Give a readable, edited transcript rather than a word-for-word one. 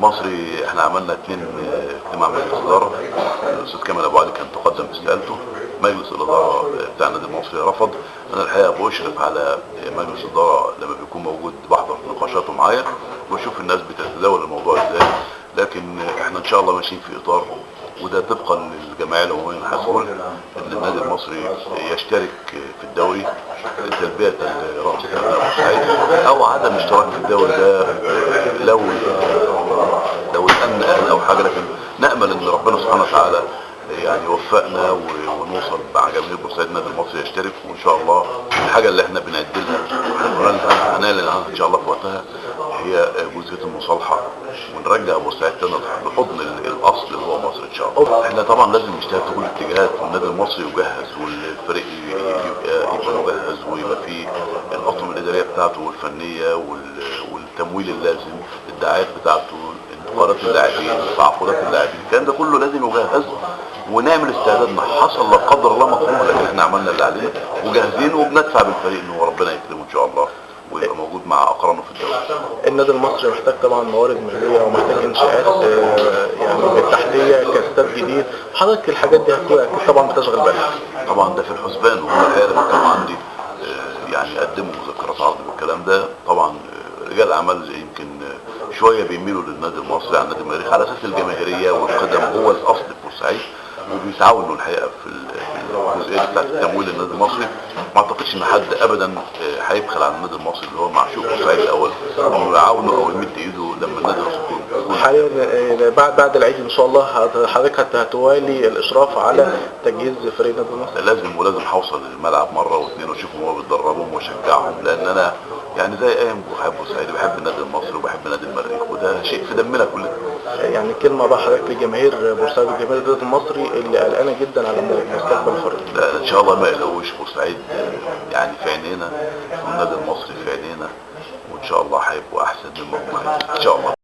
المصري احنا عملنا اجتماع مجلس اداره. الاستاذ كامل ابو علي كان تقدم باستقالته. مجلس الاداره بتاع النادي المصري رفض. انا الحقيقه بشرف على مجلس الاداره، لما بيكون موجود بحضر نقاشاته معايا واشوف الناس بتتداول الموضوع ازاي. لكن احنا ان شاء الله ماشيين في اطار، وده طبقا للجمعيه العموميه للحاسبون، ان النادي المصري يشترك في الدوري تلبيه رغبه ابناء بورسعيد، او عدم اشتراك في الدوري ده لو الامن قال او حاجه. لكن نامل ان ربنا سبحانه وتعالى يعني يوفقنا ونوصل مع جماهير بورسعيد النادي المصري يشترك. وان شاء الله الحاجه اللي احنا بنعد لها هنعلن عنها ان شاء الله في وقتها هي جزئيه المصالحه، ونرجع بورسعيد تاني لحضن الاصل اللي هو مصر ان شاء الله. احنا طبعا لازم نجتهد في كل الاتجاهات، والنادي المصري يجهز، والفريق يبقى مجهز، ويبقى فيه الاطقم الاداريه بتاعته والفنيه والتمويل اللازم، الدعايات بتاعته، انتقالات اللاعبين، تعاقدات اللاعبين، الكلام ده كله لازم يجهز، ونعمل استعدادنا حصل لا قدر الله مكروه. لكن احنا عملنا اللي علينا وجاهزين، وبندفع بالفريق انه ربنا يكرمه ان شاء الله ويبقى موجود مع اقرانه في الدوري. النادي المصري محتاج طبعا موارد ماليه ومحتاج انشاءات يعني بالتحتيه كاستاد جديد. حضرتك الحاجات دي اكيد طبعا بتشغل بالك. طبعا ده في الحسبان، وهم الحقيقه لما كانوا عندي يعني قدموا مذكرات عرض بالكلام ده. طبعا رجال الاعمال يمكن شويه بيميلوا للنادي المصري عن نادي المريخ على اساس الجماهيريه والقدم هو الاصل في بورسعيد، وبيتعاونوا الحقيقه في الجزئيه بتاعت تمويل النادي المصري. ما اعتقدش ان حد ابدا هيبخل على النادي المصري اللي هو معشوق بورسعيد الاول انه يعاونه او يمد ايده لما النادي يكون. حاليا بعد العيد ان شاء الله حضرتك هتوالي الاشراف على تجهيز فريق النادي المصري. ولازم هوصل الملعب مره واثنين واشوفهم وهو بيتدربهم واشجعهم، لان انا يعني زي ايام بحب بورسعيد، بحب النادي المصري وبحب نادي المريخ، وده شيء في دمنا كلنا. يعني كلمه بقى حضرتك لجماهير بورسعيد وجماهير النادي المصري اللي قلقانه جدا على مستقبل الفريق. لا ان شاء الله ما يقلقوش، بورسعيد يعني في عينينا والنادي المصري في عينينا، وان شاء الله هيبقوا احسن مما هم ان شاء الله.